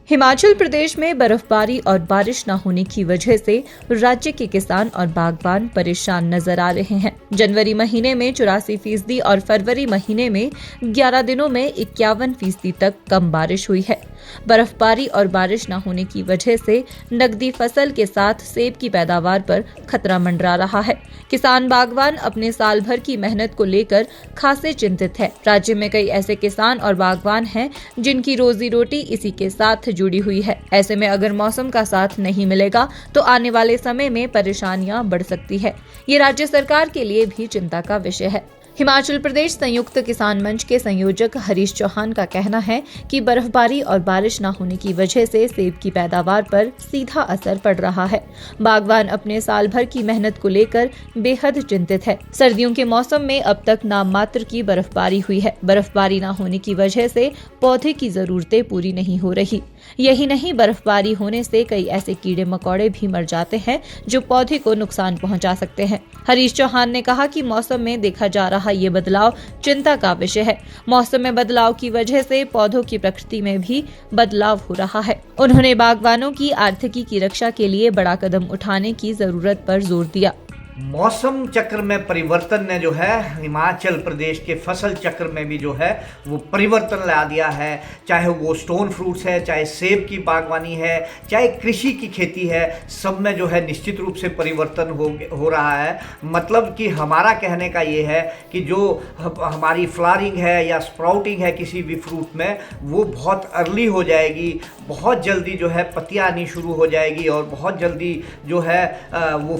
हिमाचल प्रदेश में बर्फबारी और बारिश न होने की वजह से राज्य के किसान और बागबान परेशान नजर आ रहे हैं। जनवरी महीने में 84% और फरवरी महीने में 11 दिनों में 51% तक कम बारिश हुई है। बर्फबारी और बारिश न होने की वजह से नकदी फसल के साथ सेब की पैदावार पर खतरा मंडरा रहा है। किसान बागवान अपने साल भर की मेहनत को लेकर खासे चिंतित है। राज्य में कई ऐसे किसान और बागवान हैं जिनकी रोजी रोटी इसी के साथ जुड़ी हुई है। ऐसे में अगर मौसम का साथ नहीं मिलेगा तो आने वाले समय में परेशानियां बढ़ सकती है। ये राज्य सरकार के लिए भी चिंता का विषय है। हिमाचल प्रदेश संयुक्त किसान मंच के संयोजक हरीश चौहान का कहना है कि बर्फबारी और बारिश न होने की वजह से सेब की पैदावार पर सीधा असर पड़ रहा है। बागवान अपने साल भर की मेहनत को लेकर बेहद चिंतित है। सर्दियों के मौसम में अब तक नाम मात्र की बर्फबारी हुई है। बर्फबारी न होने की वजह से पौधे की जरूरतें पूरी नहीं हो रही। यही नहीं, बर्फबारी होने से कई ऐसे कीड़े मकोड़े भी मर जाते हैं जो पौधे को नुकसान पहुंचा सकते हैं। हरीश चौहान ने कहा कि मौसम में देखा जा रहा ये बदलाव चिंता का विषय है। मौसम में बदलाव की वजह से पौधों की प्रकृति में भी बदलाव हो रहा है। उन्होंने बागवानों की आर्थिकी की रक्षा के लिए बड़ा कदम उठाने की जरूरत पर जोर दिया। मौसम चक्र में परिवर्तन ने जो है हिमाचल प्रदेश के फसल चक्र में भी जो है वो परिवर्तन ला दिया है। चाहे वो स्टोन फ्रूट्स है, चाहे सेब की बागवानी है, चाहे कृषि की खेती है, सब में जो है निश्चित रूप से परिवर्तन हो रहा है। मतलब कि हमारा कहने का ये है कि जो हमारी फ्लावरिंग है या स्प्राउटिंग है किसी भी फ्रूट में, वो बहुत अर्ली हो जाएगी। बहुत जल्दी जो है पत्तियाँ आनी शुरू हो जाएगी और बहुत जल्दी जो है वो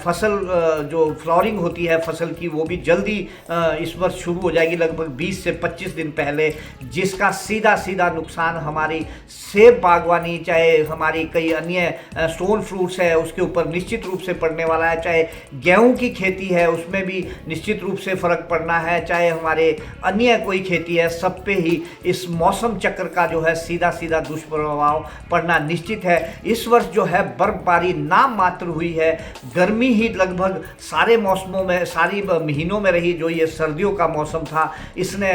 फसल जो फ्लावरिंग होती है फसल की, वो भी जल्दी इस वर्ष शुरू हो जाएगी, लगभग 20 से 25 दिन पहले, जिसका सीधा सीधा नुकसान हमारी सेब बागवानी, चाहे हमारी कई अन्य स्टोन फ्रूट्स है, उसके ऊपर निश्चित रूप से पड़ने वाला है। चाहे गेहूं की खेती है, उसमें भी निश्चित रूप से फ़र्क पड़ना है। चाहे हमारे अन्य कोई खेती है, सब पे ही इस मौसम चक्र का जो है सीधा सीधा दुष्प्रभाव पड़ना निश्चित है। इस वर्ष जो है बर्फबारी नाम मात्र हुई है। गर्मी ही लगभग सारे मौसमों में, सारी महीनों में रही। जो ये सर्दियों का मौसम था, इसने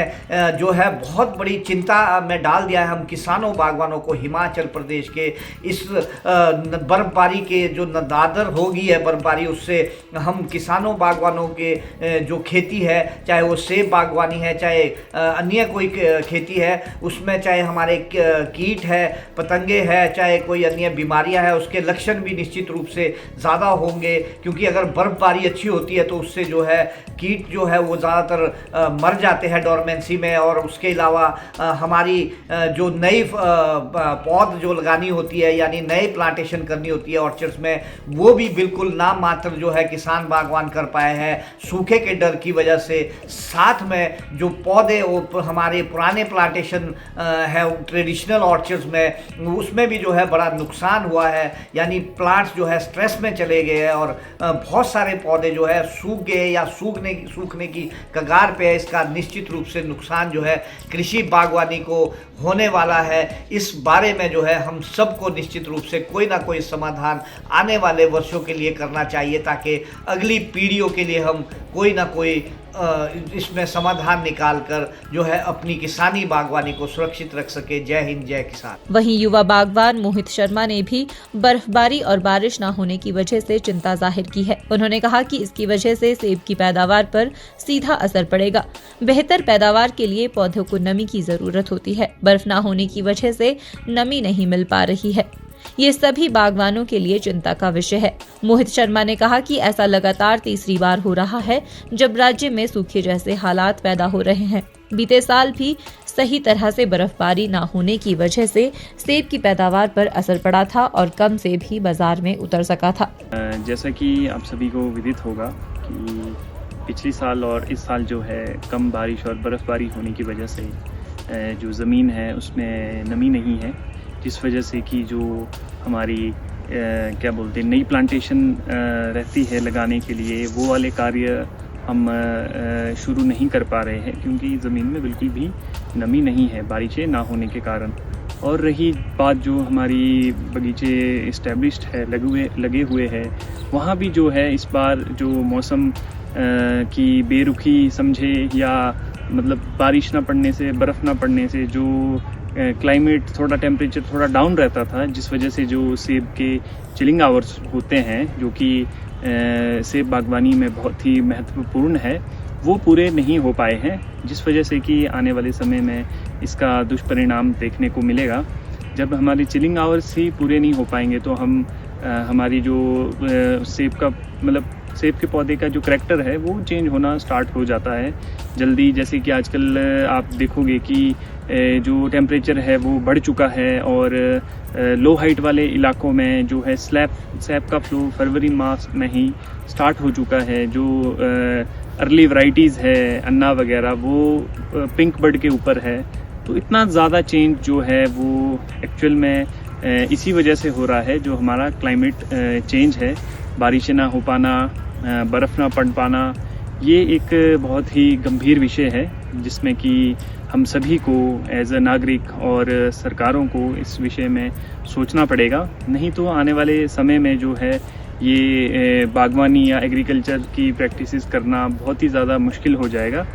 जो है बहुत बड़ी चिंता में डाल दिया है हम किसानों बागवानों को। हिमाचल प्रदेश के इस बर्फबारी के जो नदादर होगी है बर्फबारी, उससे हम किसानों बागवानों के जो खेती है, चाहे वो सेब बागवानी है, चाहे अन्य कोई खेती है, उसमें चाहे हमारे कीट है, पतंगे है, चाहे कोई अन्य बीमारियां है, उसके लक्षण भी निश्चित रूप से ज़्यादा होंगे। क्योंकि अगर बर्फबारी अच्छी होती है तो उससे जो है कीट जो है वो ज़्यादातर मर जाते हैं डोरमेंसी में। और उसके अलावा हमारी जो नई पौध जो लगानी होती है, यानी नए प्लांटेशन करनी होती है ऑर्चर्ड्स में, वो भी बिल्कुल नाम मात्र जो है किसान बागवान कर पाए हैं सूखे के डर की वजह से। साथ में जो पौधे वो हमारे पुराने प्लांटेशन है ट्रेडिशनल ऑर्चर्ड्स में, उसमें भी जो है बड़ा नुकसान हुआ है। यानी प्लांट्स जो है स्ट्रेस में चले गए हैं और बहुत सारे पौधे जो है सूख गए या सूखने की कगार पे है। इसका निश्चित रूप से नुकसान जो है कृषि बागवानी को होने वाला है। इस बारे में जो है हम सबको निश्चित रूप से कोई ना कोई समाधान आने वाले वर्षों के लिए करना चाहिए, ताकि अगली पीढ़ियों के लिए हम कोई ना कोई इसमें समाधान निकाल कर जो है अपनी किसानी बागवानी को सुरक्षित रख सके। जय हिंद, जय किसान। वहीं युवा बागवान मोहित शर्मा ने भी बर्फबारी और बारिश न होने की वजह से चिंता जाहिर की है। उन्होंने कहा कि इसकी वजह से सेब की पैदावार पर सीधा असर पड़ेगा। बेहतर पैदावार के लिए पौधों को नमी की जरूरत होती है। बर्फ न होने की वजह से नमी नहीं मिल पा रही है। ये सभी बागवानों के लिए चिंता का विषय है। मोहित शर्मा ने कहा कि ऐसा लगातार तीसरी बार हो रहा है जब राज्य में सूखे जैसे हालात पैदा हो रहे हैं। बीते साल भी सही तरह से बर्फबारी न होने की वजह से सेब की पैदावार पर असर पड़ा था और कम सेब भी बाजार में उतर सका था। जैसा कि आप सभी को विदित होगा कि पिछले साल और इस साल जो है कम बारिश और बर्फबारी होने की वजह से जो ज़मीन है उसमें नमी नहीं है, जिस वजह से कि जो हमारी क्या बोलते हैं नई प्लांटेशन रहती है लगाने के लिए, वो वाले कार्य हम शुरू नहीं कर पा रहे हैं, क्योंकि ज़मीन में बिल्कुल भी नमी नहीं है बारिशें ना होने के कारण। और रही बात जो हमारी बगीचे इस्टेब्लिश्ड है, लगे हुए हैं, वहाँ भी जो है इस बार जो मौसम की बेरुखी समझे या मतलब बारिश ना पड़ने से, बर्फ़ ना पड़ने से जो क्लाइमेट थोड़ा टेम्परेचर थोड़ा डाउन रहता था, जिस वजह से जो सेब के चिलिंग आवर्स होते हैं जो कि सेब बागवानी में बहुत ही महत्वपूर्ण है, वो पूरे नहीं हो पाए हैं, जिस वजह से कि आने वाले समय में इसका दुष्परिणाम देखने को मिलेगा। जब हमारे चिलिंग आवर्स ही पूरे नहीं हो पाएंगे तो हम हमारी जो सेब का मतलब सेब के पौधे का जो करैक्टर है वो चेंज होना स्टार्ट हो जाता है जल्दी। जैसे कि आजकल आप देखोगे कि जो टेम्परेचर है वो बढ़ चुका है और लो हाइट वाले इलाकों में जो है सेब का फ्लो फरवरी माह में ही स्टार्ट हो चुका है। जो अर्ली वैरायटीज़ है अन्ना वगैरह वो पिंक बर्ड के ऊपर है। तो इतना ज़्यादा चेंज जो है वो एक्चुअल में इसी वजह से हो रहा है, जो हमारा क्लाइमेट चेंज है। बारिशें ना हो पाना, बर्फ़ ना पड़ पाना, ये एक बहुत ही गंभीर विषय है जिसमें कि हम सभी को एज अ नागरिक और सरकारों को इस विषय में सोचना पड़ेगा। नहीं तो आने वाले समय में जो है ये बागवानी या एग्रीकल्चर की प्रैक्टिसेस करना बहुत ही ज़्यादा मुश्किल हो जाएगा।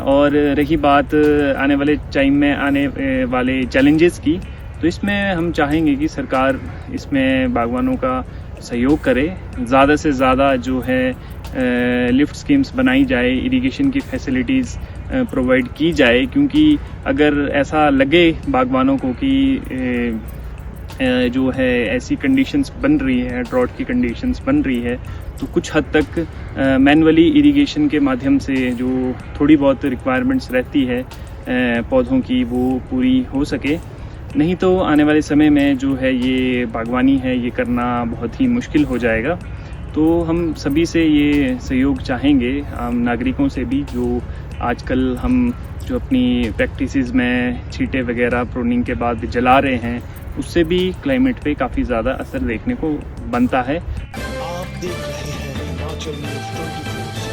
और रही बात आने वाले टाइम में आने वाले चैलेंजेस की, तो इसमें हम चाहेंगे कि सरकार इसमें बागवानों का सहयोग करे, ज़्यादा से ज़्यादा जो है लिफ्ट स्कीम्स बनाई जाए, इरिगेशन की फैसिलिटीज़ प्रोवाइड की जाए। क्योंकि अगर ऐसा लगे बागवानों को कि जो है ऐसी कंडीशंस बन रही है, ड्रॉट की कंडीशंस बन रही है, तो कुछ हद तक मैनुअली इरिगेशन के माध्यम से जो थोड़ी बहुत रिक्वायरमेंट्स रहती है पौधों की वो पूरी हो सके। नहीं तो आने वाले समय में जो है ये बागवानी है ये करना बहुत ही मुश्किल हो जाएगा। तो हम सभी से ये सहयोग चाहेंगे, आम नागरिकों से भी, जो आजकल हम जो अपनी प्रैक्टिसेस में छींटे वगैरह प्रूनिंग के बाद जला रहे हैं, उससे भी क्लाइमेट पे काफ़ी ज़्यादा असर देखने को बनता है। आप देख रहे हैं हिमाचल न्यूज़ 24।